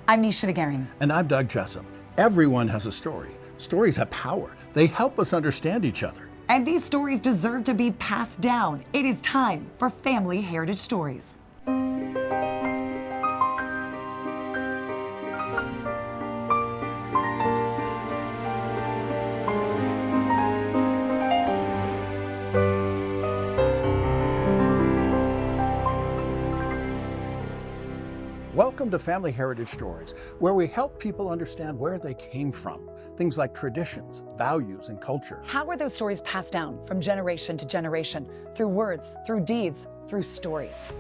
I'm Nisha Gagarin. And I'm Doug Jessup. Everyone has a story. Stories have power. They help us understand each other. And these stories deserve to be passed down. It is time for Family Heritage Stories. Welcome to Family Heritage Stories, where we help people understand where they came from. Things like traditions, values, and culture. How are those stories passed down from generation to generation? Through words, through deeds, through stories.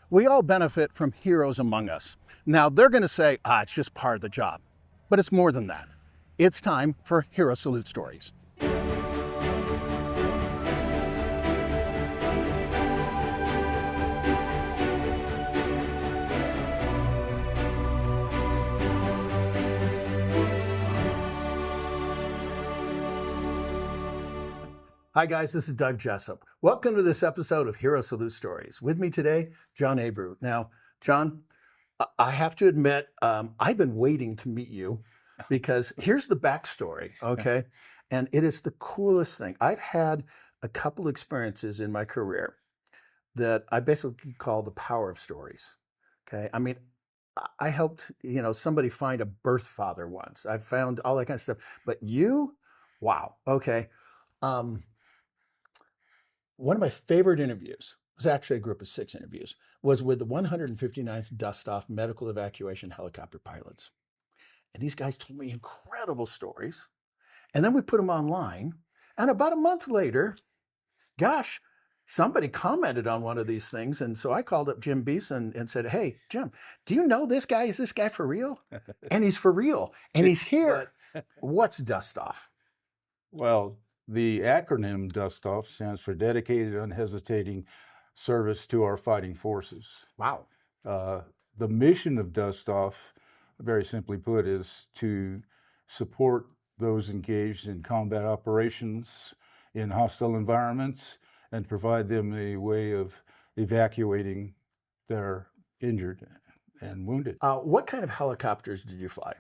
We all benefit from heroes among us. Now, they're going to say, it's just part of the job. But it's more than that. It's time for Hero Salute Stories. Hi guys, this is Doug Jessup. Welcome to this episode of Hero Salute Stories. With me today, John Abreu. Now, John, I have to admit, I've been waiting to meet you because here's the backstory, okay? And it is the coolest thing. I've had a couple experiences in my career that I basically call the power of stories, okay? I mean, I helped, somebody find a birth father once. I found all that kind of stuff. But you, wow, okay. One of my favorite interviews was actually a group of 6 interviews, was with the 159th Dust Off Medical Evacuation Helicopter pilots. And these guys told me incredible stories. And then we put them online. And about a month later, gosh, somebody commented on one of these things. And so I called up Jim Beeson and said, hey, Jim, do you know this guy? Is this guy for real? And he's for real. And he's here. What's Dust Off? Well, the acronym Dust Off stands for Dedicated Unhesitating Service to Our Fighting Forces. Wow. The mission of Dust Off, very simply put, is to support those engaged in combat operations in hostile environments and provide them a way of evacuating their injured and wounded. What kind of helicopters did you fly?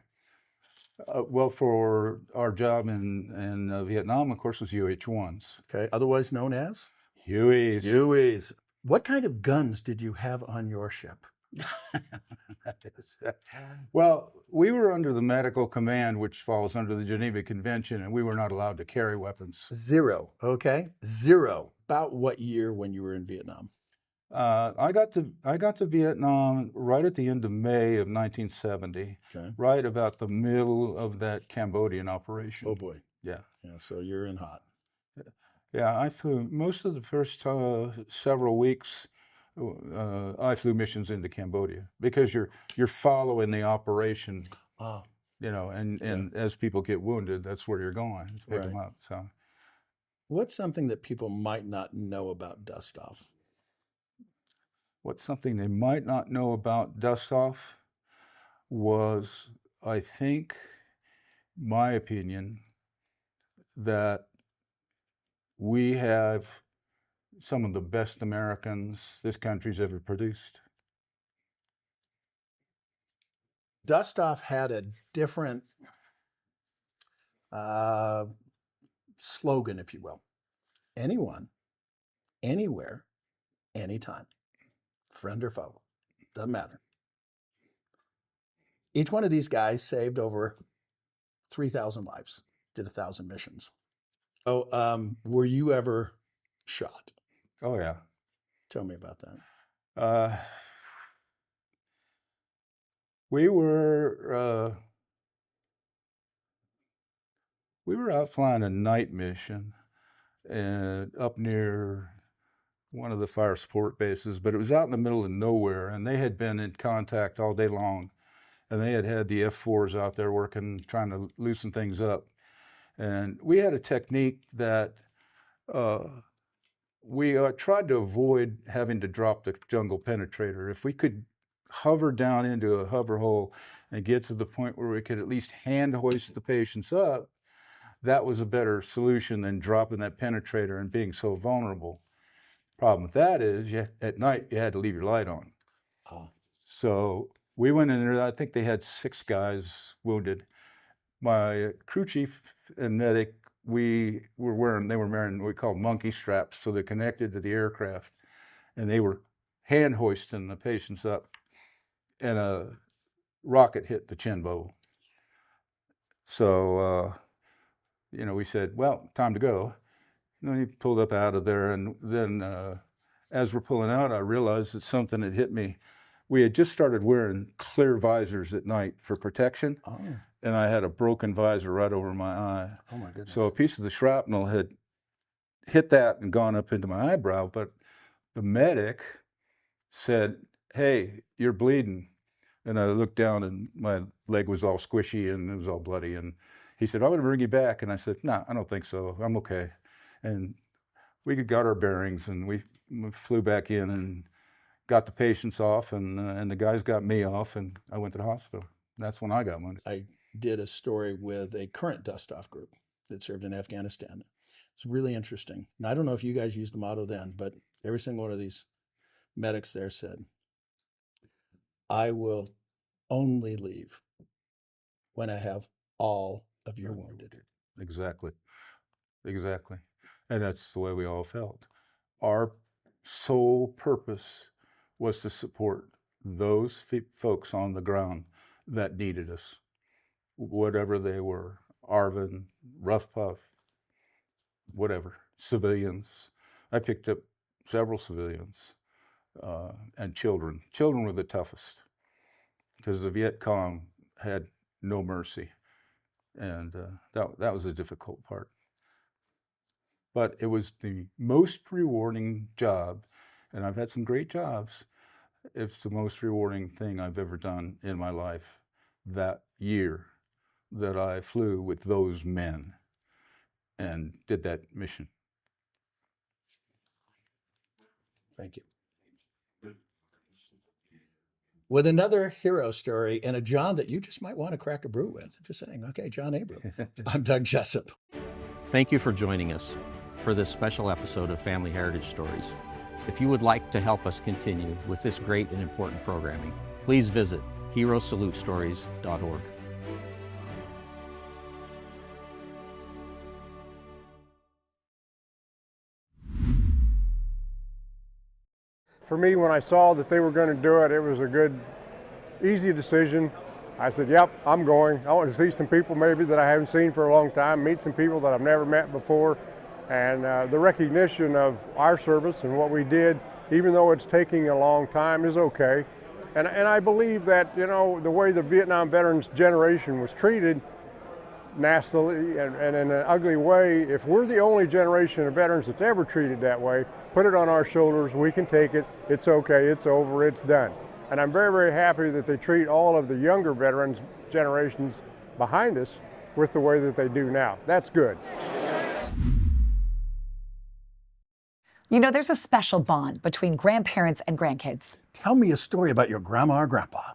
Well, for our job in Vietnam, of course, was UH-1s. Okay, otherwise known as? Hueys. Hueys. What kind of guns did you have on your ship? Well, we were under the medical command, which falls under the Geneva Convention, and we were not allowed to carry weapons. 0, okay? 0. About what year when you were in Vietnam? I got to Vietnam right at the end of May of 1970, Okay. right about the middle of that Cambodian operation. Oh boy. Yeah. Yeah, so you're in hot. Yeah, I flew most of the first several weeks. I flew missions into Cambodia because you're following the operation, and as people get wounded, that's where you're going to pick them up. So, what's something that people might not know about Dust Off? What's something they might not know about Dust Off was, I think, my opinion, that we have some of the best Americans this country's ever produced. Dust Off had a different slogan, if you will. Anyone, anywhere, anytime. Friend or foe, doesn't matter. Each one of these guys saved over 3,000 lives, did 1,000 missions. So, were you ever shot? Oh yeah. Tell me about that. We were out flying a night mission up near one of the fire support bases, but it was out in the middle of nowhere, and they had been in contact all day long, and they had the F4s out there working, trying to loosen things up. And we had a technique that we tried to avoid having to drop the jungle penetrator. If we could hover down into a hover hole and get to the point where we could at least hand hoist the patients up, that was a better solution than dropping that penetrator and being so vulnerable. Problem with that is, at night, you had to leave your light on. So we went in there. I think they had 6 guys wounded. My crew chief and medic, they were wearing what we call monkey straps, so they're connected to the aircraft, and they were hand hoisting the patients up, and a rocket hit the chin bowl. So, we said, well, time to go. And he pulled up out of there, and then as we're pulling out, I realized that something had hit me. We had just started wearing clear visors at night for protection, and I had a broken visor right over my eye. Oh my goodness. So a piece of the shrapnel had hit that and gone up into my eyebrow, but the medic said, "Hey, you're bleeding." And I looked down and my leg was all squishy and it was all bloody. And he said, "I'm going to bring you back." And I said, "No, I don't think so. I'm okay." And we got our bearings and we flew back in and got the patients off, and the guys got me off, and I went to the hospital. That's when I got wounded. I did a story with a current dust-off group that served in Afghanistan. It's really interesting. And I don't know if you guys used the motto then, but every single one of these medics there said, "I will only leave when I have all of your wounded." Exactly. And that's the way we all felt. Our sole purpose was to support those folks on the ground that needed us, whatever they were, ARVN, Rough Puff, whatever, civilians. I picked up several civilians and children. Children were the toughest because the Viet Cong had no mercy, and that was a difficult part. But it was the most rewarding job, and I've had some great jobs. It's the most rewarding thing I've ever done in my life, that year that I flew with those men and did that mission. Thank you. With another hero story and a John that you just might want to crack a brew with. Just saying. Okay, John Abreu. I'm Doug Jessup. Thank you for joining us for this special episode of Family Heritage Stories. If you would like to help us continue with this great and important programming, please visit herosalutestories.org. For me, when I saw that they were going to do it, it was a good, easy decision. I said, yep, I'm going. I want to see some people maybe that I haven't seen for a long time, meet some people that I've never met before. And the recognition of our service and what we did, even though it's taking a long time, is okay. And I believe that, the way the Vietnam veterans generation was treated nastily and in an ugly way, if we're the only generation of veterans that's ever treated that way, put it on our shoulders, we can take it, it's okay, it's over, it's done. And I'm very, very happy that they treat all of the younger veterans generations behind us with the way that they do now. That's good. There's a special bond between grandparents and grandkids. Tell me a story about your grandma or grandpa.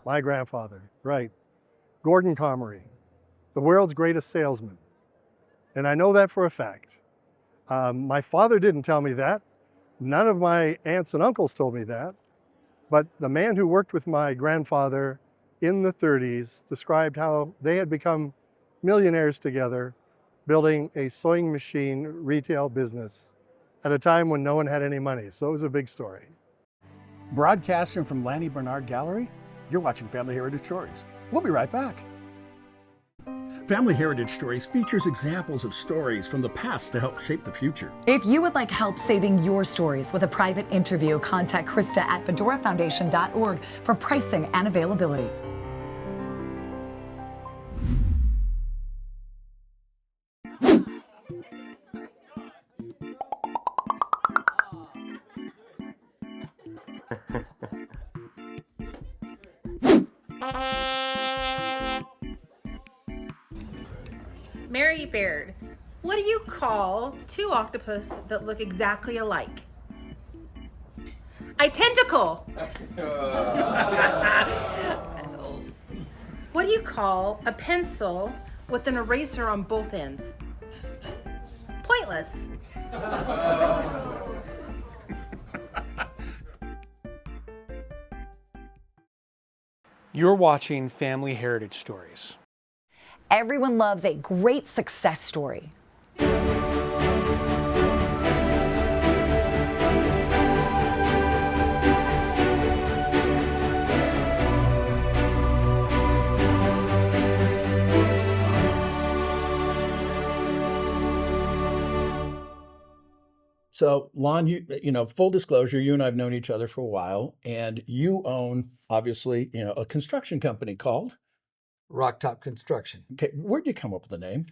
My grandfather, right. Gordon Comrie, the world's greatest salesman. And I know that for a fact. My father didn't tell me that. None of my aunts and uncles told me that. But the man who worked with my grandfather in the 30s described how they had become millionaires together, building a sewing machine retail business at a time when no one had any money. So it was a big story. Broadcasting from Lanny Bernard Gallery, you're watching Family Heritage Stories. We'll be right back. Family Heritage Stories features examples of stories from the past to help shape the future. If you would like help saving your stories with a private interview, contact Krista at fedorafoundation.org for pricing and availability. Mary Baird, what do you call two octopus that look exactly alike? Identical. What do you call a pencil with an eraser on both ends? Pointless. You're watching Family Heritage Stories. Everyone loves a great success story. So, Lon, full disclosure, you and I have known each other for a while, and you own, obviously, a construction company called. Rocktop Construction. Okay, where'd you come up with the name?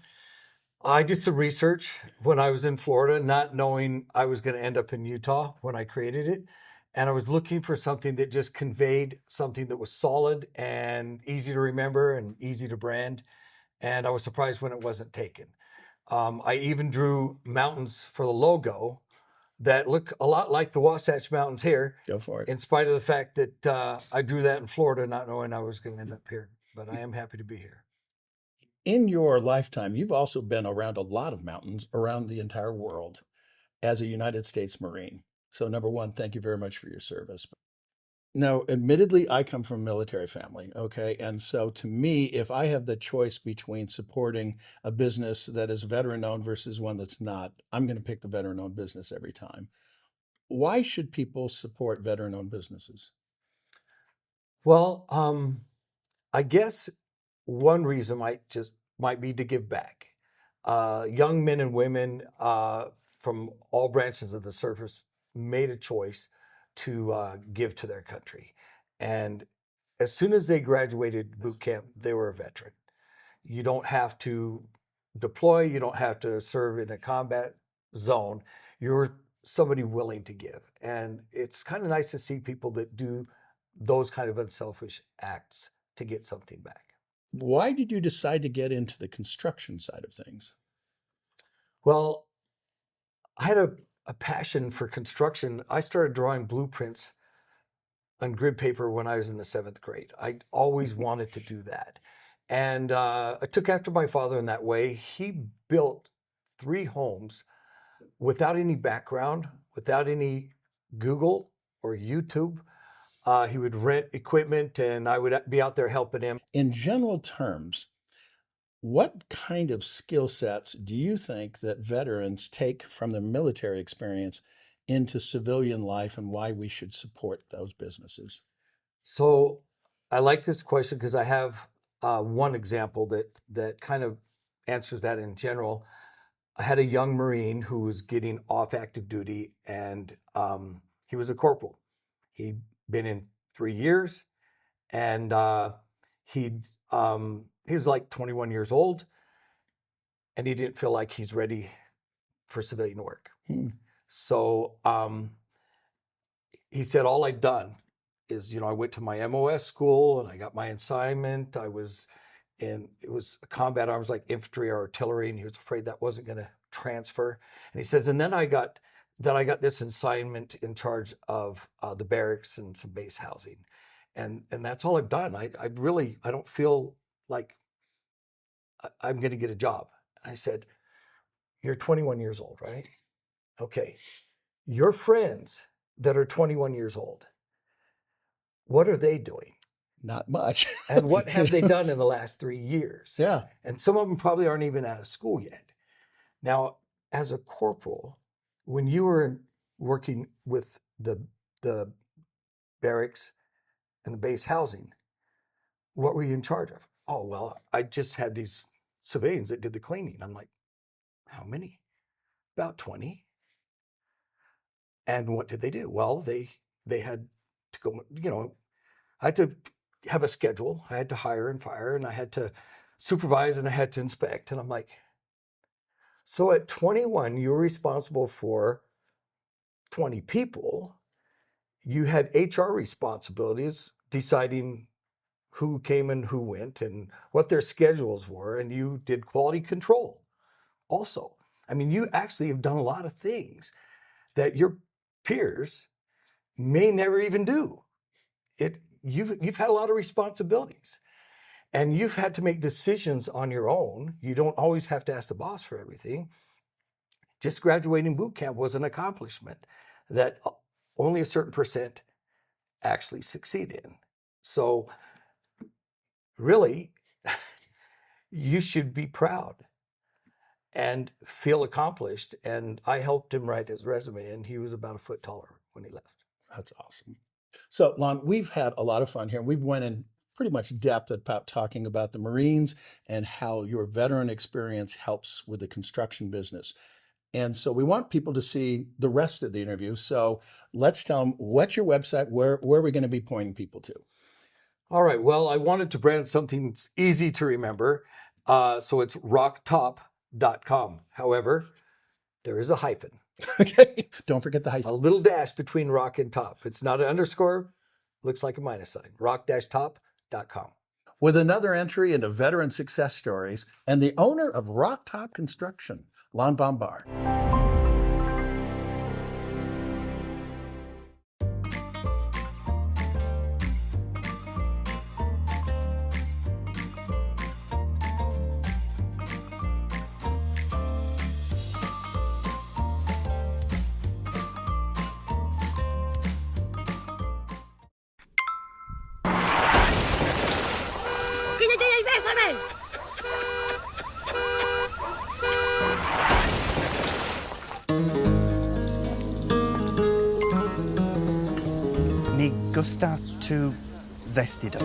I did some research when I was in Florida, not knowing I was going to end up in Utah when I created it. And I was looking for something that just conveyed something that was solid and easy to remember and easy to brand. And I was surprised when it wasn't taken. I even drew mountains for the logo that look a lot like the Wasatch Mountains here. Go for it. In spite of the fact that I drew that in Florida, not knowing I was going to end up here. But I am happy to be here. In your lifetime, you've also been around a lot of mountains around the entire world as a United States Marine. So, number one, thank you very much for your service. Now, admittedly, I come from a military family, okay? And so to me, if I have the choice between supporting a business that is veteran-owned versus one that's not, I'm going to pick the veteran-owned business every time. Why should people support veteran-owned businesses? Well, I guess one reason might be to give back. Young men and women from all branches of the service made a choice to give to their country. And as soon as they graduated boot camp, they were a veteran. You don't have to deploy, you don't have to serve in a combat zone. You're somebody willing to give. And it's kind of nice to see people that do those kind of unselfish acts to get something back. Why did you decide to get into the construction side of things? Well, I had a passion for construction. I started drawing blueprints on grid paper when I was in the 7th grade. I always wanted to do that. And I took after my father in that way. He built 3 homes without any background, without any Google or YouTube. He would rent equipment and I would be out there helping him. In general terms, what kind of skill sets do you think that veterans take from their military experience into civilian life, and why we should support those businesses? So I like this question because I have one example that kind of answers that in general. I had a young Marine who was getting off active duty, and he was a corporal. He'd been in 3 years, and he was like 21 years old, and he didn't feel like he's ready for civilian work. So he said, all I've done is, I went to my MOS school and I got my assignment. It was a combat arms like infantry or artillery, and he was afraid that wasn't going to transfer. And he says, and then I got this assignment in charge of the barracks and some base housing. And that's all I've done. I don't feel like I'm going to get a job. And I said, you're 21 years old, right? Okay. Your friends that are 21 years old, what are they doing? Not much. And what have they done in the last 3 years? Yeah. And some of them probably aren't even out of school yet. Now, as a corporal, when you were working with the barracks and the base housing, what were you in charge of? Oh, well, I just had these civilians that did the cleaning. I'm like, how many? About 20. And what did they do? Well, they had to go, I had to have a schedule. I had to hire and fire, and I had to supervise, and I had to inspect. And I'm like, so at 21, you were responsible for 20 people. You had HR responsibilities, deciding who came and who went and what their schedules were, and you did quality control also. I mean, you actually have done a lot of things that your peers may never even do. You've had a lot of responsibilities, and you've had to make decisions on your own. You don't always have to ask the boss for everything. Just graduating boot camp was an accomplishment that only a certain percent actually succeed in. So really, you should be proud and feel accomplished. And I helped him write his resume, and he was about a foot taller when he left. That's awesome. So, Lon, we've had a lot of fun here. We've went in pretty much depth about talking about the Marines and how your veteran experience helps with the construction business. And so we want people to see the rest of the interview. So let's tell them, what's your website? Where are we going to be pointing people to? All right. Well, I wanted to brand something that's easy to remember. So it's rocktop.com. However, there is a hyphen. Okay. Don't forget the A hyphen. little dash between rock and top. It's not an underscore. Looks like a minus sign. rock-top.com. With another entry into veteran success stories and the owner of Rock Top Construction, Lon Von Bahr. Me gusta tu vestido.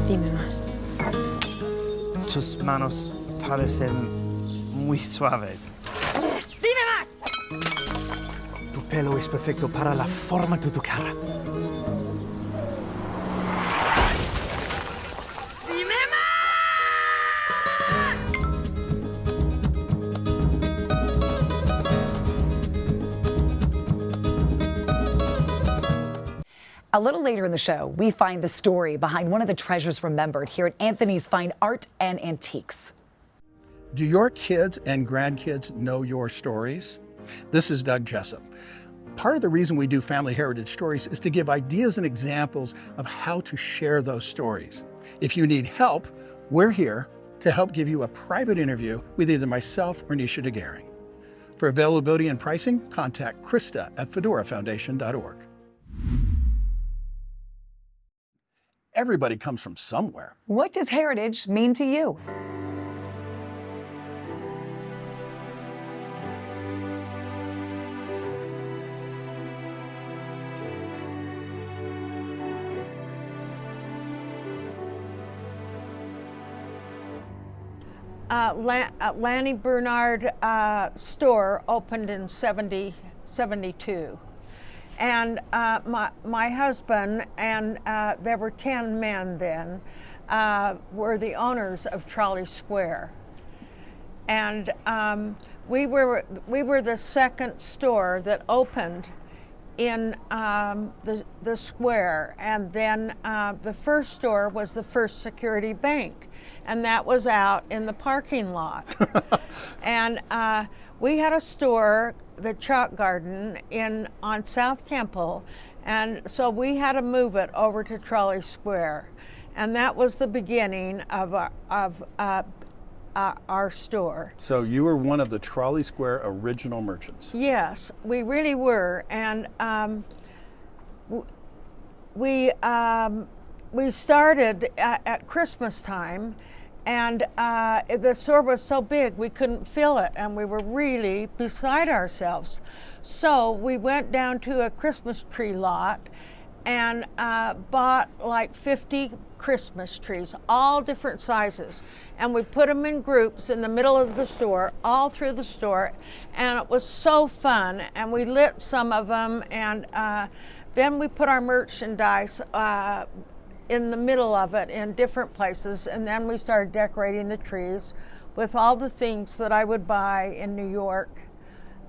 Dime más. Tus manos parecen muy suaves. Dime más. Tu pelo es perfecto para la forma de tu cara. Dime más. A little later in the show, we find the story behind one of the treasures remembered here at Anthony's Fine Art and Antiques. Do your kids and grandkids know your stories? This is Doug Jessup. Part of the reason we do Family Heritage Stories is to give ideas and examples of how to share those stories. If you need help, we're here to help give you a private interview with either myself or Nisha DeGaring. For availability and pricing, contact Krista at fedorafoundation.org. Everybody comes from somewhere. What does heritage mean to you? Lanny Bernard store opened in 72. And my husband, and there were 10 men then, were the owners of Trolley Square. And we were the second store that opened in the square. And then the first store was the First Security Bank, and that was out in the parking lot. And we had a store, the Chalk Garden, on South Temple, and so we had to move it over to Trolley Square, and that was the beginning of our store. So you were one of the Trolley Square original merchants. Yes, we really were, and we started at Christmas time. And the store was so big we couldn't fill it, and we were really beside ourselves. So we went down to a Christmas tree lot and bought like 50 Christmas trees, all different sizes. And we put them in groups in the middle of the store, all through the store. And it was so fun. And we lit some of them, and then we put our merchandise in the middle of it in different places, and then we started decorating the trees with all the things that I would buy in New York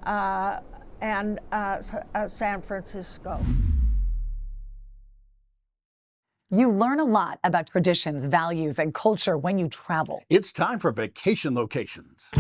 and San Francisco. You learn a lot about traditions, values, and culture when you travel. It's time for Vacation Locations.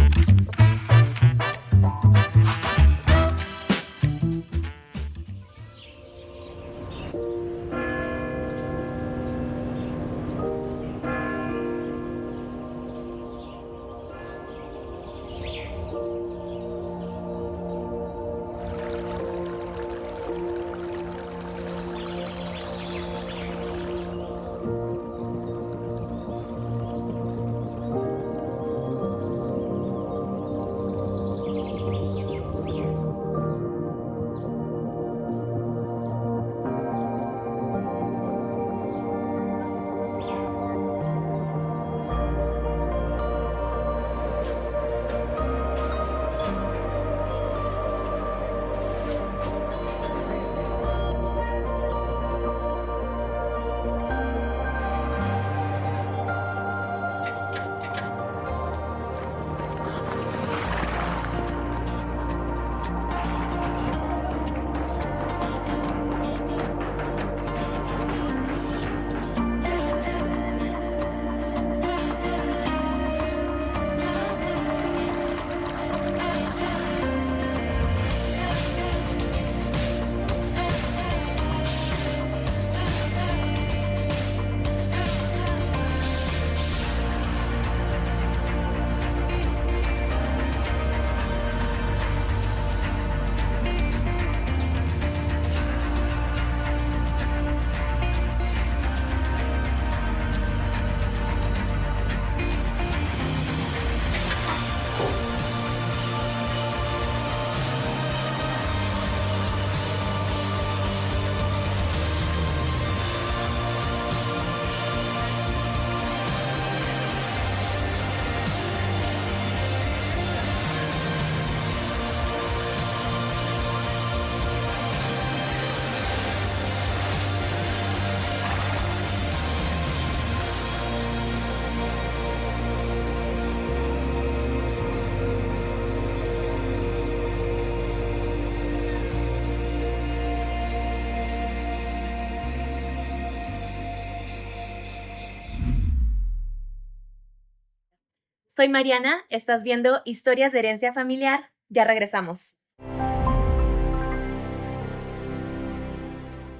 Soy Mariana, estás viendo Historias de Herencia Familiar. Ya regresamos.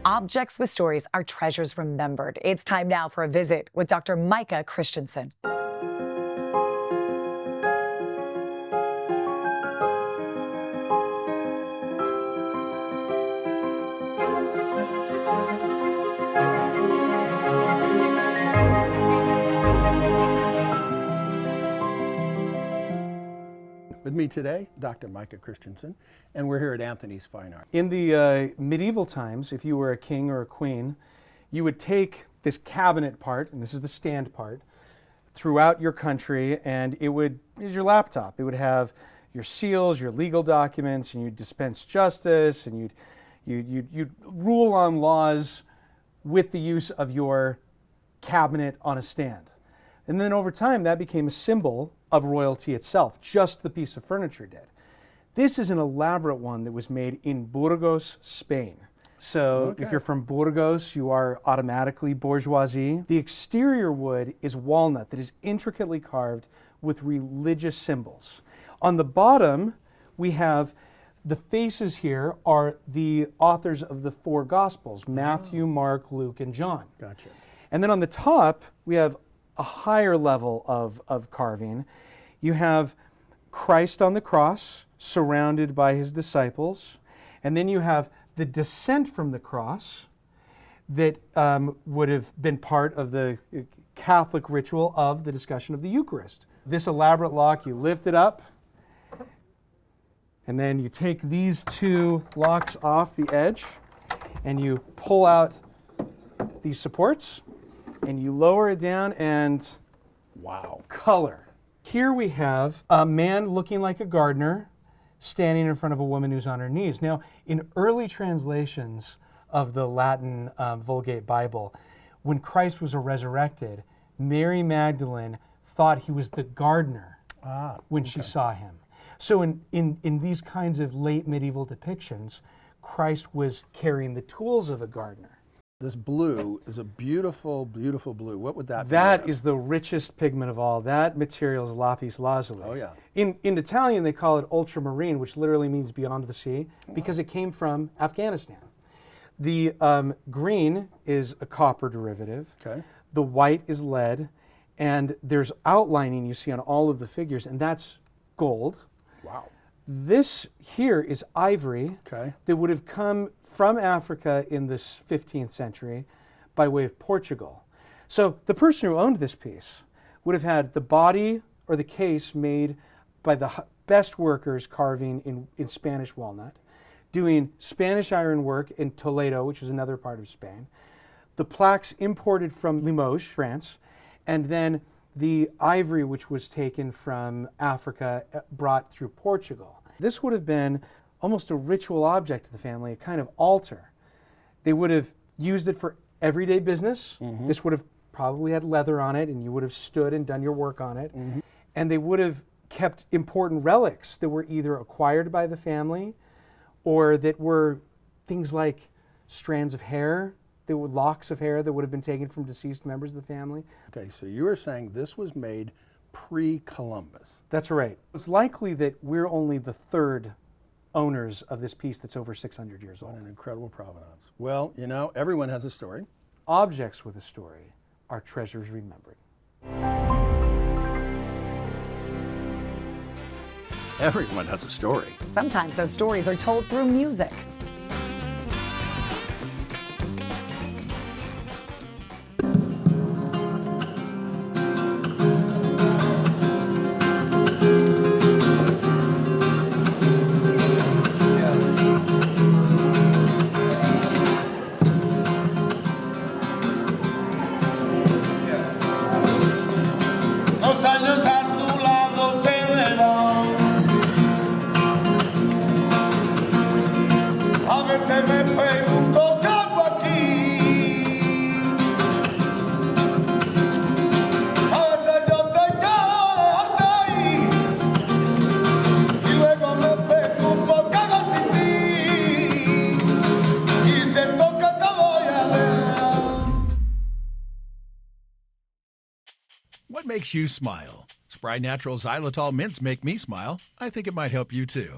Objects with stories are treasures remembered. It's time now for a visit with Dr. Micah Christensen. With me today, Dr. Micah Christensen, and we're here at Anthony's Fine Art. In the medieval times, if you were a king or a queen, you would take this cabinet part, and this is the stand part, throughout your country, and it is your laptop. It would have your seals, your legal documents, and you'd dispense justice, and you'd rule on laws with the use of your cabinet on a stand. And then over time, that became a symbol of royalty itself. Just the piece of furniture did. This is an elaborate one that was made in Burgos, Spain. So if you're from Burgos, you are automatically bourgeoisie. The exterior wood is walnut that is intricately carved with religious symbols. On the bottom, we have the faces here are the authors of the four Gospels, Matthew, Mark, Luke, and John. Gotcha. And then on the top, we have a higher level of carving. You have Christ on the cross, surrounded by his disciples. And then you have the descent from the cross that would have been part of the Catholic ritual of the discussion of the Eucharist. This elaborate lock, you lift it up, and then you take these two locks off the edge, and you pull out these supports, and you lower it down, and wow, color. Here we have a man looking like a gardener standing in front of a woman who's on her knees. Now, in early translations of the Latin Vulgate Bible, when Christ was resurrected, Mary Magdalene thought he was the gardener when she saw him. So in these kinds of late medieval depictions, Christ was carrying the tools of a gardener. This blue is a beautiful, beautiful blue. What would that be? That is the richest pigment of all. That material is lapis lazuli. Oh, yeah. In Italian, they call it ultramarine, which literally means beyond the sea, because it came from Afghanistan. The green is a copper derivative. Okay. The white is lead, and there's outlining you see on all of the figures, and that's gold. Wow. This here is ivory that would have come from Africa in the 15th century by way of Portugal. So the person who owned this piece would have had the body or the case made by the best workers carving in Spanish walnut, doing Spanish ironwork in Toledo, which is another part of Spain, the plaques imported from Limoges, France, and then the ivory which was taken from Africa brought through Portugal. This would have been almost a ritual object to the family, a kind of altar. They would have used it for everyday business. Mm-hmm. This would have probably had leather on it, and you would have stood and done your work on it. Mm-hmm. And they would have kept important relics that were either acquired by the family or that were things like strands of hair, there were locks of hair that would have been taken from deceased members of the family. Okay, so you were saying this was made pre-Columbus. That's right. It's likely that we're only the third owners of this piece that's over 600 years old. What an incredible provenance. Well, you know, everyone has a story. Objects with a story are treasures remembered. Everyone has a story. Sometimes those stories are told through music. What makes you smile? Spry Natural Xylitol mints make me smile. I think it might help you too.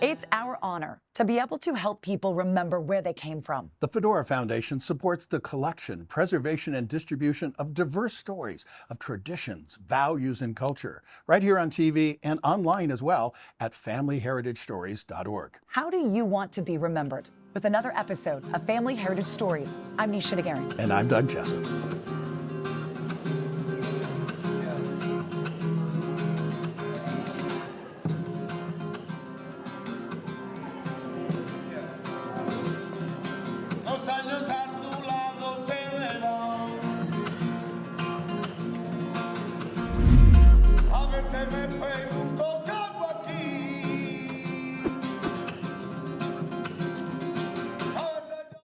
It's our honor to be able to help people remember where they came from. The Fedora Foundation supports the collection, preservation, and distribution of diverse stories of traditions, values, and culture, right here on TV and online as well at FamilyHeritageStories.org. How do you want to be remembered? With another episode of Family Heritage Stories, I'm Nisha Nagarian. And I'm Doug Jessup.